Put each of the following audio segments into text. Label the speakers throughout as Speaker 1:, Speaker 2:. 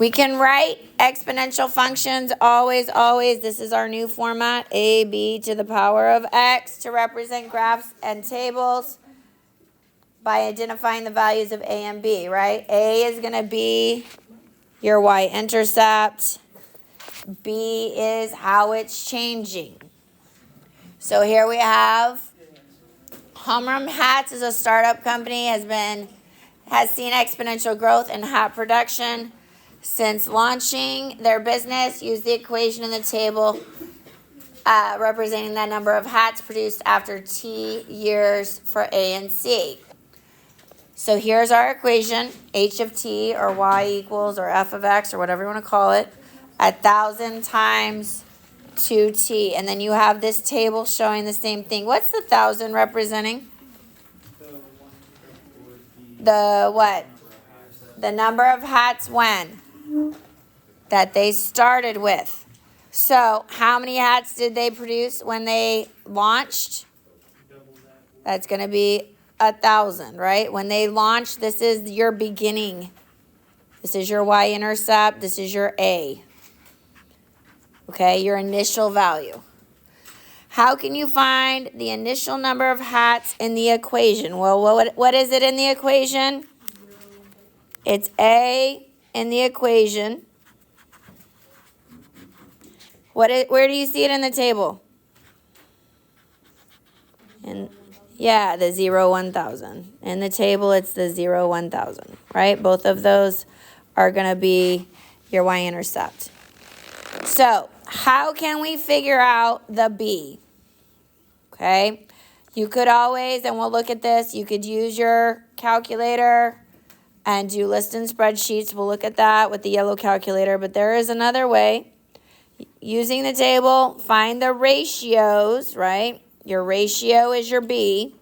Speaker 1: We can write exponential functions always. This is our new format, ab to the power of x, to represent graphs and tables by identifying the values of a and b, right? A is going to be your y-intercept. B is how it's changing. So here we have Homeroom Hats is a startup company, has seen exponential growth in hat production. Since launching their business, use the equation in the table representing the number of hats produced after T years for A and C. So here's our equation, H of T, or Y equals, or F of X, or whatever you want to call it, 1,000 times 2T. And then you have this table showing the same thing. What's the 1,000 representing? The what? The number of hats when? That they started with. So how many hats did they produce when they launched? That's going to be 1,000, right? When they launched, this is your beginning. This is your y-intercept. This is your A. Okay, your initial value. How can you find the initial number of hats in the equation? Well, what is it in the equation? It's A in the equation. Where do you see it in the table? Yeah, the 0, 1,000. In the table, it's the 0, 1,000, right? Both of those are going to be your y-intercept. So how can we figure out the B? Okay, you could always, and we'll look at this, you could use your calculator and do list and spreadsheets. We'll look at that with the yellow calculator, but there is another way. Using the table, find the ratios, right? Your ratio is your B.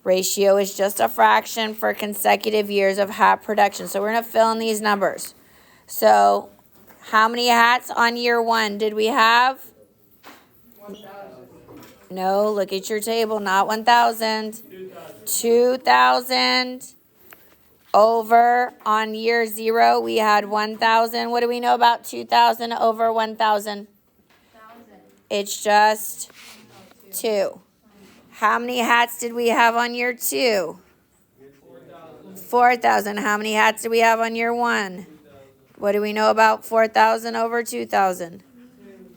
Speaker 1: Ratio is just a fraction for consecutive years of hat production. So we're going to fill in these numbers. So how many hats on year 1 did we have?
Speaker 2: 1,000.
Speaker 1: No, look at your table, not 1,000. 2,000. Over on year 0, we had 1,000. What do we know about 2,000 over 1,000? It's just 2. How many hats did we have on year 2? 4,000. How many hats did we have on year 1? What do we know about 4,000 over 2,000?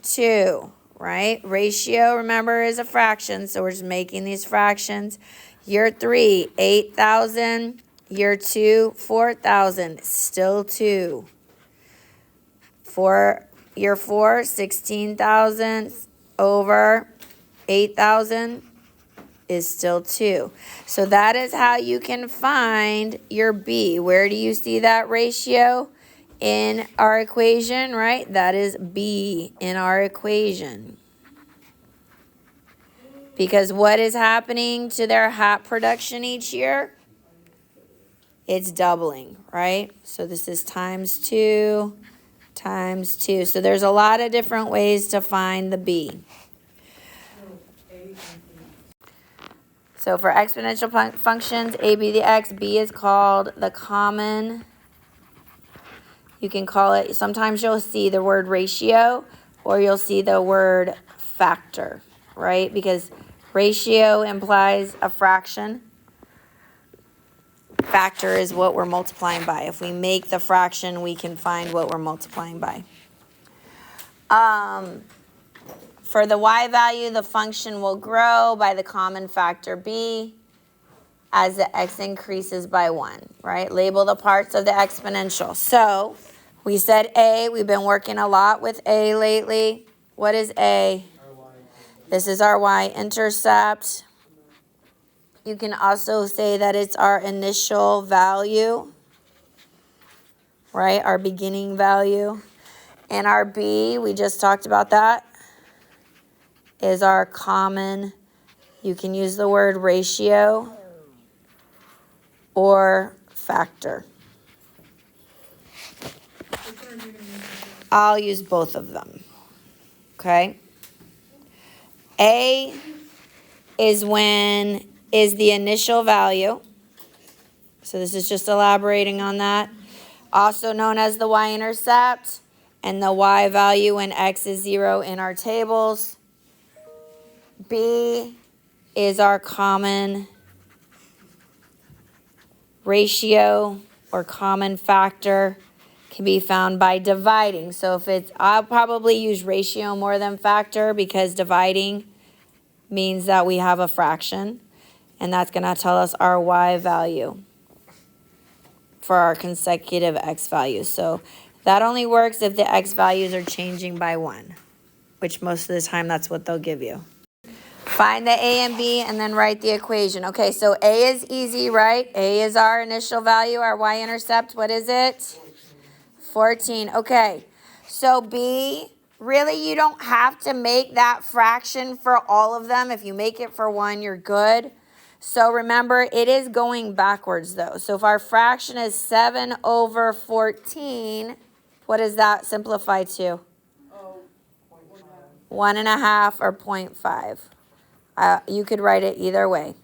Speaker 1: 2, right? Ratio, remember, is a fraction, so we're just making these fractions. Year 3, 8,000. Year 2, 4,000, still 2. Year 4, 16,000 over 8,000 is still 2. So that is how you can find your B. Where do you see that ratio in our equation, right? That is B in our equation. Because what is happening to their hat production each year? It's doubling, right? So this is times 2, times 2. So there's a lot of different ways to find the B. So for exponential functions, a, b, the x, b is called the common. You can call it, sometimes you'll see the word ratio or you'll see the word factor, right? Because ratio implies a fraction. Factor is what we're multiplying by. If we make the fraction, we can find what we're multiplying by. For the y value, the function will grow by the common factor b as the x increases by 1, right? Label the parts of the exponential. So we said a. We've been working a lot with a lately. What is a? This is our y-intercept. You can also say that it's our initial value, right? Our beginning value. And our B, we just talked about that, is our common. You can use the word ratio or factor. I'll use both of them, okay? A is the initial value. So this is just elaborating on that. also known as the y-intercept, and the y value when x is 0 in our tables. B is our common ratio or common factor, can be found by dividing. So if it's, I'll probably use ratio more than factor because dividing means that we have a fraction, and that's going to tell us our y value for our consecutive x values. So that only works if the x values are changing by 1, which most of the time that's what they'll give you. Find the a and b and then write the equation. Okay, so a is easy, right? A is our initial value, our y-intercept. What is it? 14. Okay, so b, really you don't have to make that fraction for all of them. If you make it for one, you're good. So remember, it is going backwards though. So if our fraction is 7 over 14, what does that simplify to? 1.5 or 0.5. You could write it either way.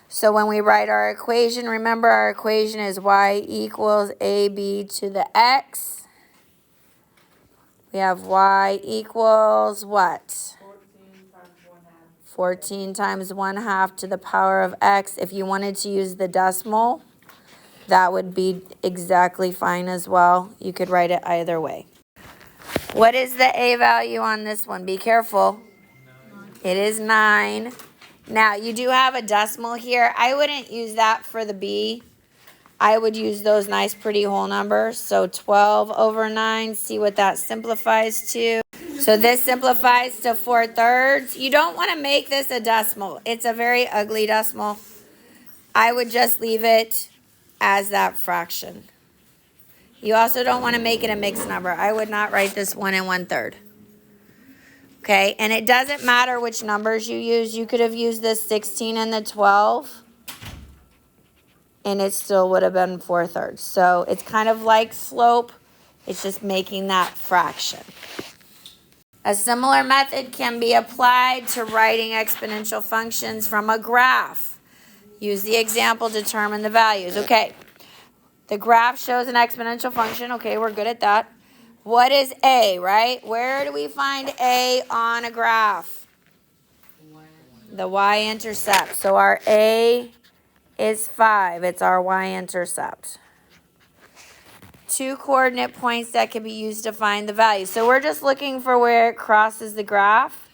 Speaker 1: So when we write our equation, remember our equation is y equals ab to the x. We have y equals what? 14 times 1/2 to the power of x. If you wanted to use the decimal, that would be exactly fine as well. You could write it either way. What is the a value on this one? Be careful. It is 9. Now, you do have a decimal here. I wouldn't use that for the b. I would use those nice, pretty whole numbers. So 12 over 9, see what that simplifies to. So this simplifies to 4/3. You don't want to make this a decimal. It's a very ugly decimal. I would just leave it as that fraction. You also don't want to make it a mixed number. I would not write this 1 1/3. Okay, and it doesn't matter which numbers you use. You could have used this 16 and the 12, and it still would have been 4/3. So it's kind of like slope. It's just making that fraction. A similar method can be applied to writing exponential functions from a graph. Use the example, determine the values. Okay, the graph shows an exponential function. Okay, we're good at that. What is a, right? Where do we find a on a graph? The y-intercept. So our a is 5. It's our y-intercept. 2 coordinate points that can be used to find the value. So we're just looking for where it crosses the graph.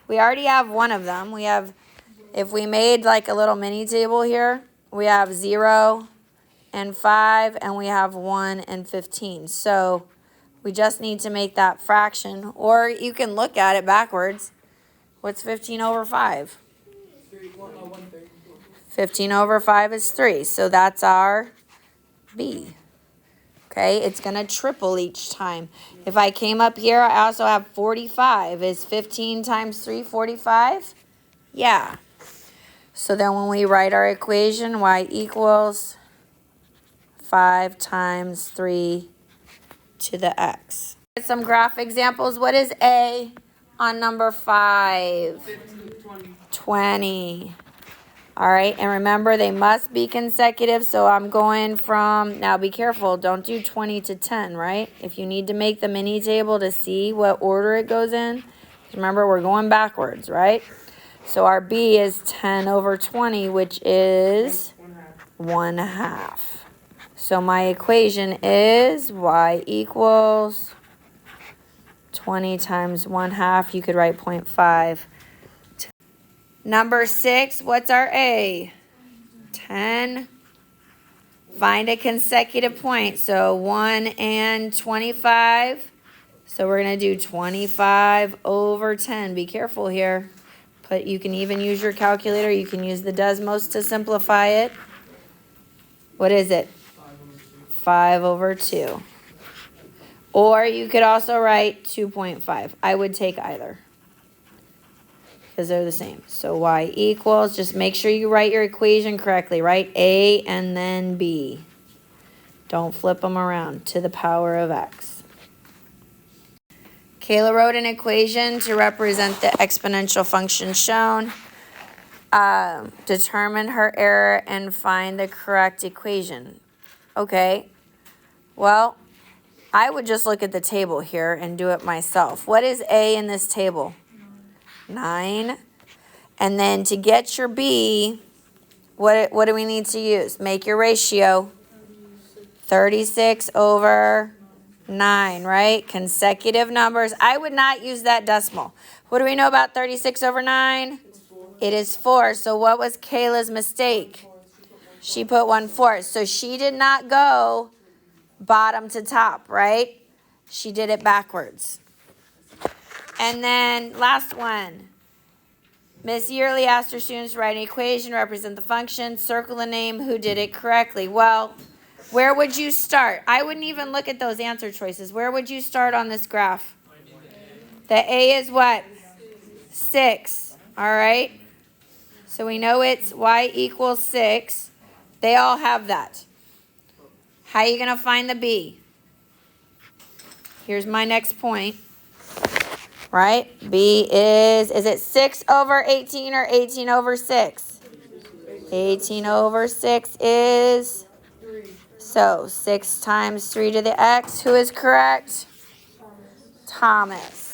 Speaker 1: We already have one of them. We have, if we made like a little mini table here, we have 0 and 5, and we have 1 and 15. So we just need to make that fraction, or you can look at it backwards. What's 15 over 5? 15 over 5 is 3, so that's our b. Okay, it's going to triple each time. If I came up here, I also have 45. Is 15 times 3 45? Yeah. So then when we write our equation, y equals 5 times 3 to the x. Some graph examples. What is a on number 5? 20. All right, and remember they must be consecutive, so I'm going from, now be careful, don't do 20 to 10, right? If you need to make the mini table to see what order it goes in, remember we're going backwards, right? So our b is 10 over 20, which is 1/2. So my equation is y equals 20 times 1/2. You could write 0.5. Number 6, what's our a? 10. Find a consecutive point. So 1 and 25. So we're going to do 25 over 10. Be careful here. You can even use your calculator. You can use the Desmos to simplify it. What is it? 5 over 2. Or you could also write 2.5. I would take either, because they're the same. So y equals, just make sure you write your equation correctly. Write a and then b. Don't flip them around, to the power of x. Kayla wrote an equation to represent the exponential function shown. Determine her error and find the correct equation. Okay, Well, I would just look at the table here and do it myself. What is A in this table? 9. And then to get your B, what do we need to use? Make your ratio. 36 over 9, right? Consecutive numbers. I would not use that decimal. What do we know about 36 over 9? It is 4. So what was Kayla's mistake? She put 1/4. So she did not go bottom to top, right? She did it backwards. And then last one. Miss Yearly asked her students to write an equation, represent the function, circle the name who did it correctly. Well, where would you start? I wouldn't even look at those answer choices. Where would you start on this graph? The A is what? 6. All right. So we know it's y equals 6. They all have that. How are you going to find the B? Here's my next point. Right? B is it 6 over 18 or 18 over 6? 18 over 6 is, so 6 times 3 to the x. Who is correct? Thomas.